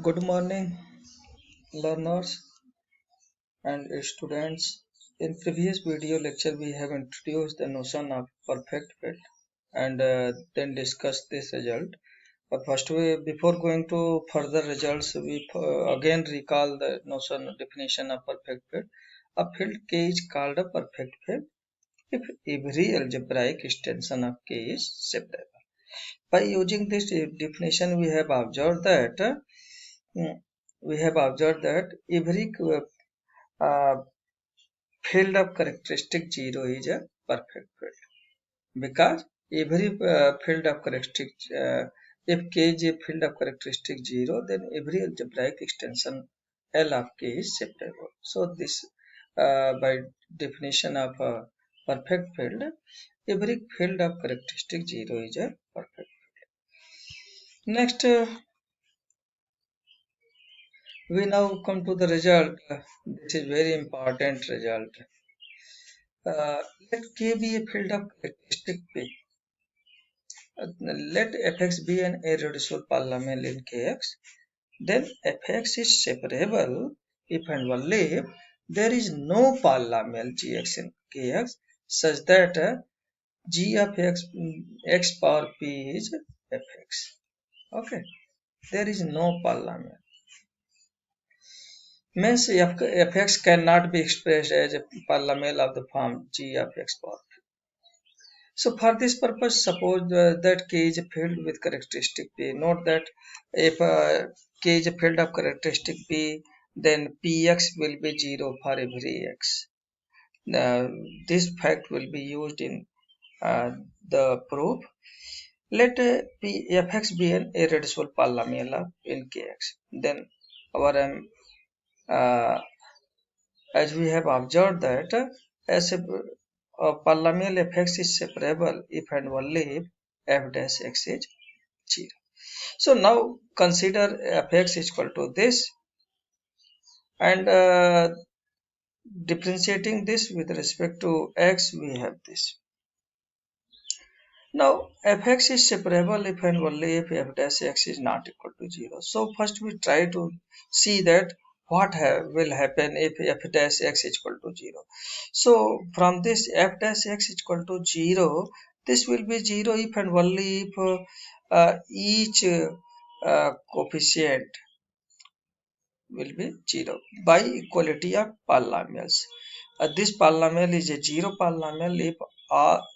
Good morning, learners and students. In previous video lecture, we have introduced the notion of perfect fit and then discussed this result. But first, before going to further results, we again recall the notion definition of perfect fit. A field K is called a perfect fit if every algebraic extension of K is separable. By using this definition, mm, we have observed that every uh, field of characteristic 0 is a perfect field because every field of characteristic if k is a field of characteristic 0, then every algebraic extension L of k is separable. So this by definition of a perfect field, every field of characteristic 0 is a perfect. Next, we now come to the result. This is very important result. Let K be a field of characteristic P. Let Fx be an irreducible polynomial in Kx. Then Fx is separable if and only if there is no polynomial Gx in Kx such that G of x power P is Fx. Okay, there is no polynomial. Means Fx cannot be expressed as a polynomial of the form G of x power. So for this purpose, suppose that K is a field with characteristic P. Note that if K is a field of characteristic P, then Px will be 0 for every x. Now, this fact will be used in the proof. Let Fx be an irreducible polynomial in Kx. Then our uh, as we have observed that as a polynomial fx is separable if and only if f dash x is 0. So now consider fx is equal to this and differentiating this with respect to x, we have this. Now fx is separable if and only if f dash x is not equal to 0. So first we try to see that what will happen if f dash x is equal to 0. So from this f dash x is equal to 0, this will be 0 if and only if each coefficient will be 0 by equality of polynomials. This polynomial is a 0 polynomial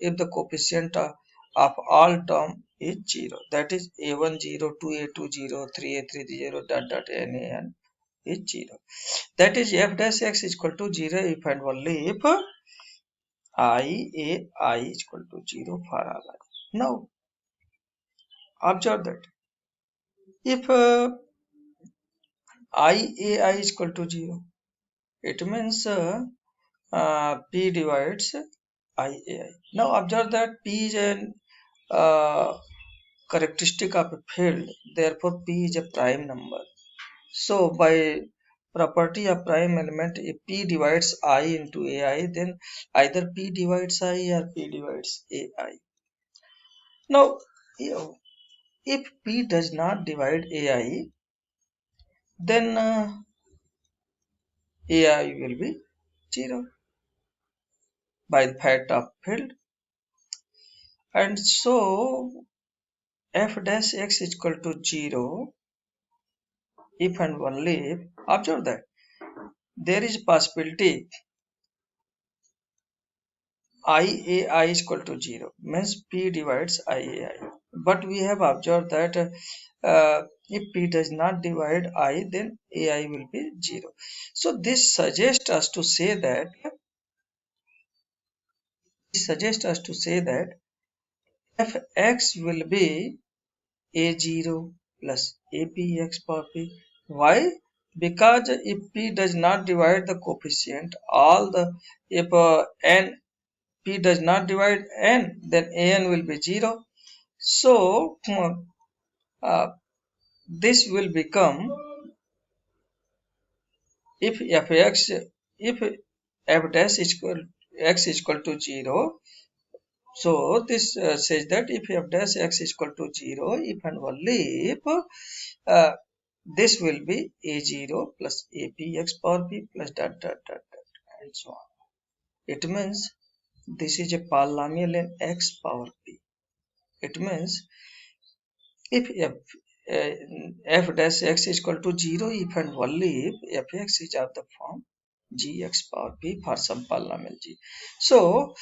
if the coefficient of all term is 0. That is a1 0, 2a2 0, 3a3 0, dot dot nan is 0. That is f dash x is equal to 0 if and only if I is equal to 0 for all I. Now observe that if I is equal to 0, it means P divides IAI. Now observe that P is an characteristic of a field, therefore P is a prime number. So by property of prime element, if P divides I into AI, then either P divides I or P divides AI. Now if P does not divide AI, then AI will be 0 by the fact of field. And so f dash x is equal to 0 if and only if, observe that there is possibility IAI is equal to 0, means P divides IAI. But we have observed that if P does not divide I, then AI will be 0. So this suggests us to say that fx will be a0 plus apx power p. Why? Because if p does not divide the coefficient, if n p does not divide n, then an will be 0. So uh, this will become if f dash is equal x is equal to 0. So this says that if f dash x is equal to 0, if and only if this will be a0 plus apx power p plus dot dot dot dot and so on. It means this is a polynomial in x power p. It means if f dash x is equal to 0 if and only if fx is of the form gx power p for some polynomial g. So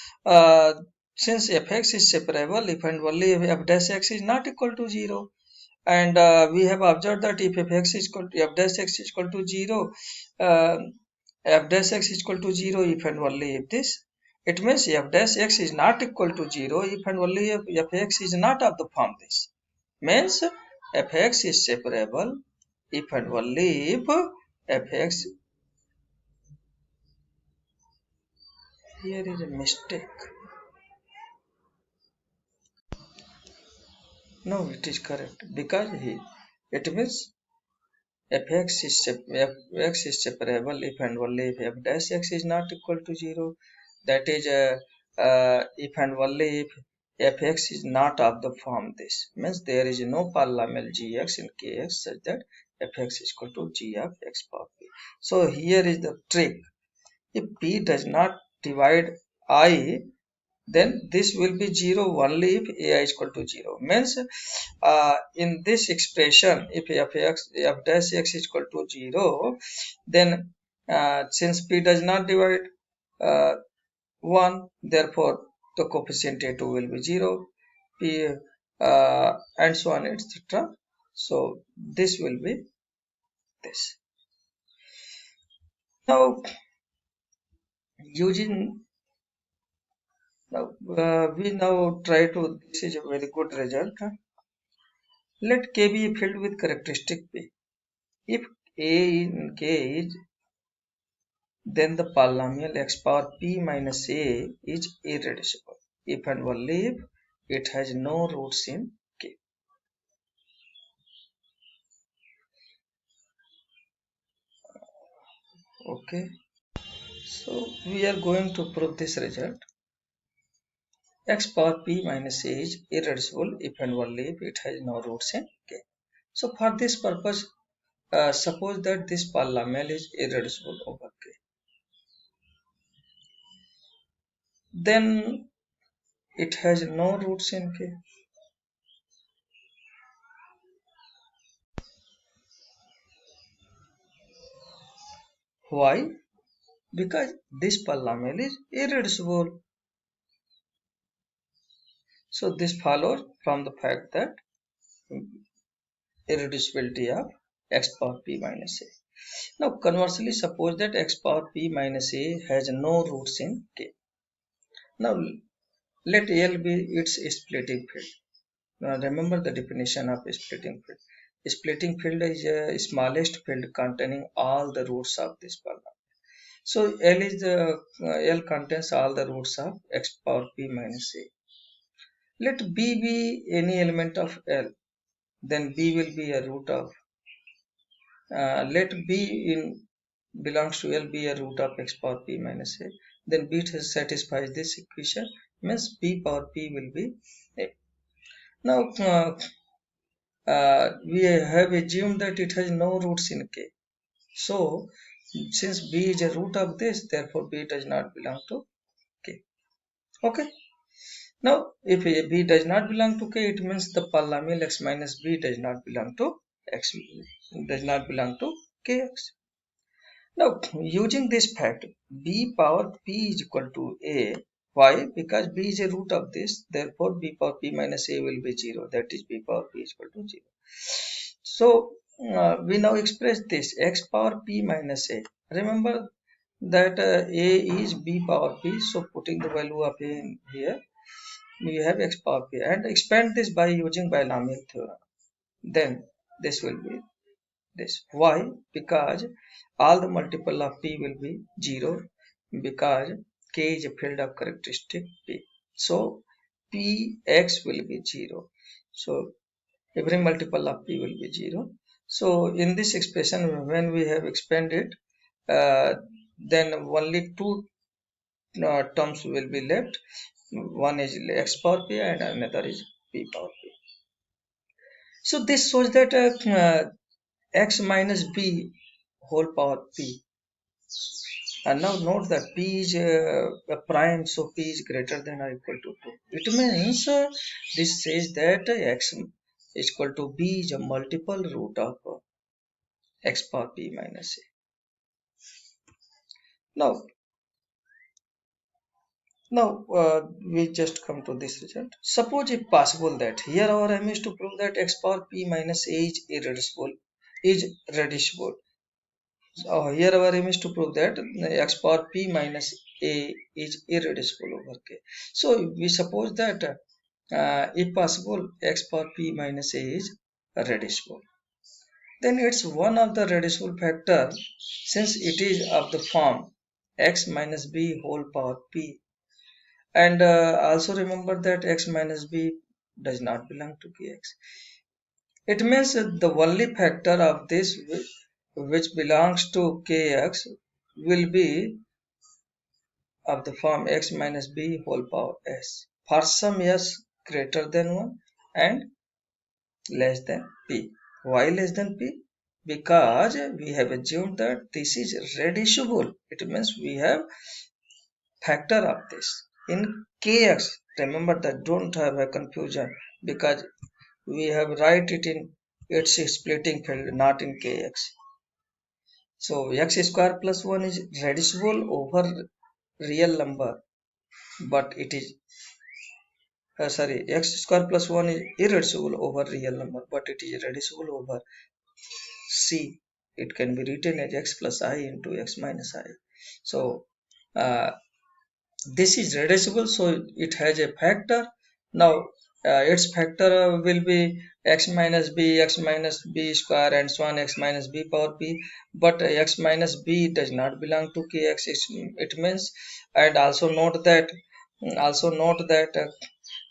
since fx is separable if and only if f dash x is not equal to 0, and we have observed that if fx is equal to f dash x is equal to 0, uh, f dash x is equal to 0 if and only if this. It means f dash x is not equal to 0 if and only if fx is not of the form this. Means fx is separable if and only if fx. Here is a mistake. No, it is correct because it means fx is separable if and only if f dash x is not equal to 0. That is if and only if fx is not of the form this. Means there is no polynomial gx in kx such that fx is equal to g of x power p. So here is the trick. If p does not divide I, then this will be 0 only if ai is equal to 0. Means in this expression if f dash x is equal to 0, then since p does not divide uh, 1, therefore the coefficient a2 will be 0, p and so on etc. So this will be this. Now using now we now try to, this is a very good result. Let K be filled with characteristic P. If A in K is, then the polynomial x power P minus A is irreducible if and only if it has no roots in K. Okay, so we are going to prove this result. X power P minus A is irreducible if and only if it has no roots in K. So for this purpose, suppose that this polynomial is irreducible over K. Then it has no roots in K. Why? Because this polynomial is irreducible. So this follows from the fact that irreducibility of x power p minus a. Now conversely, suppose that x power p minus a has no roots in K. Now let L be its splitting field. Now remember the definition of splitting field. Splitting field is a smallest field containing all the roots of this polynomial. So L contains all the roots of x power p minus a. Let B be any element of L, then B will be a root of. Let B in belongs to L be a root of x power p minus a. Then B satisfies this equation, means B power p will be a. Now we have assumed that it has no roots in K. So since B is a root of this, therefore B does not belong to K. Okay. Now, if B does not belong to K, it means the polynomial x minus B does not belong to x, does not belong to Kx. Now, using this fact, B power P is equal to A. Why? Because B is a root of this, therefore B power P minus A will be 0. That is B power P is equal to 0. So, we now express this x power P minus A. Remember that A is B power P, so putting the value of A in here, we have x power p and expand this by using binomial theorem. Then this will be this. Why? Because all the multiple of p will be 0 because k is a field of characteristic p. So px will be 0. So every multiple of p will be 0. So in this expression, when we have expanded, then only two terms will be left. One is x power p and another is p power p. So this shows that x minus b whole power p. And now note that p is a prime, so p is greater than or equal to 2. It means this says that x is equal to b is a multiple root of x power p minus a. Now we just come to this result. Suppose if possible that here our aim is to prove that x power p minus a is reducible. So here our aim is to prove that x power p minus a is irreducible over k. So we suppose that if possible x power p minus a is reducible. Then it's one of the reducible factor since it is of the form x minus b whole power p. And also remember that x minus b does not belong to kx. It means the only factor of this which belongs to kx will be of the form x minus b whole power s for some s greater than 1 and less than p. Why less than p? Because we have assumed that this is reducible. It means we have factor of this in kx. Remember that, don't have a confusion, because we have write it in its splitting field, not in kx. So x square plus 1 is reducible over real number, but it is sorry, x square plus 1 is irreducible over real number, but it is reducible over c. It can be written as x plus I into x minus I. So uh, this is reducible, so it has a factor. Now its factor will be x minus b square and so on, x minus b power p. But x minus b does not belong to kx. It means, and also note that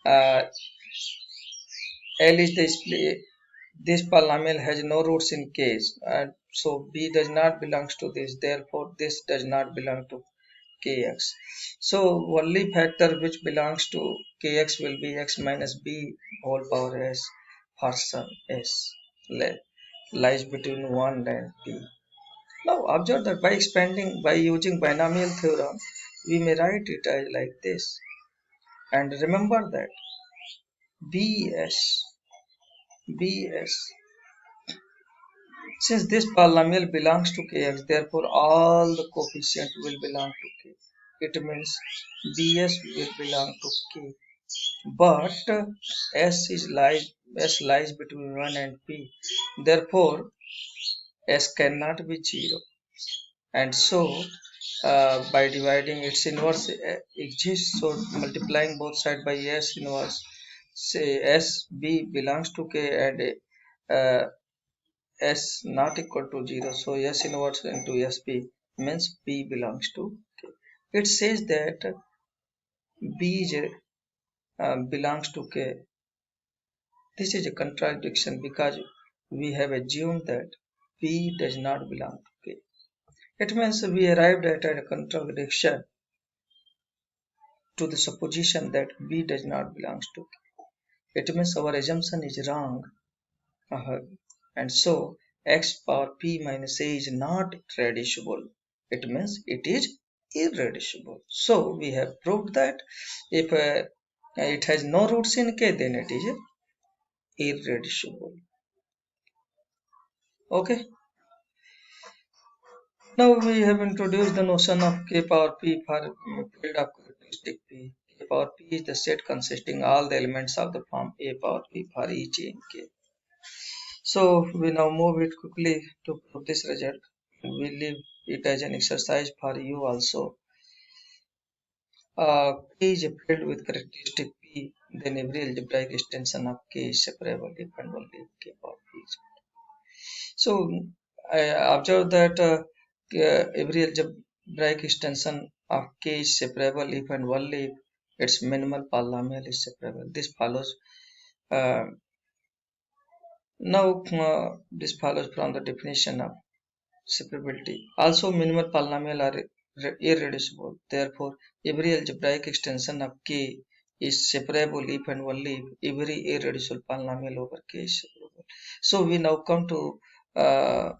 L is this polynomial has no roots in k, and so b does not belongs to this, therefore this does not belong to kx. So only factor which belongs to kx will be x minus b whole power s for some s lies between 1 and p. Now observe that by using binomial theorem, we may write it as like this. And remember that bs since this polynomial belongs to kx, therefore all the coefficients will belong to k. It means bs will belong to k. But s lies between 1 and p. Therefore s cannot be 0. And so by dividing its inverse exists, so multiplying both sides by s inverse, say s b belongs to k and uh, s not equal to 0, so s inverse into sp means b belongs to k. It says that b belongs to k. This is a contradiction because we have assumed that b does not belong to k. It means we arrived at a contradiction to the supposition that b does not belong to k. It means our assumption is wrong. And so x power p minus a is not reducible. It means it is irreducible. So we have proved that if it has no roots in k, then it is irreducible. Okay. Now we have introduced the notion of k power p for field of characteristic p. K power p is the set consisting all the elements of the form a power p for each a in k. So we now move it quickly to prove this result. We leave it as an exercise for you also. K is a field with characteristic p, then every algebraic extension of k is separable if and only if k power p is. So I observe that every algebraic extension of k is separable if and only if its minimal polynomial is separable. This follows this follows from the definition of separability. Also, minimal polynomial are irreducible. Therefore, every algebraic extension of k is separable if and only if every irreducible polynomial over k is separable. So we now come to uh,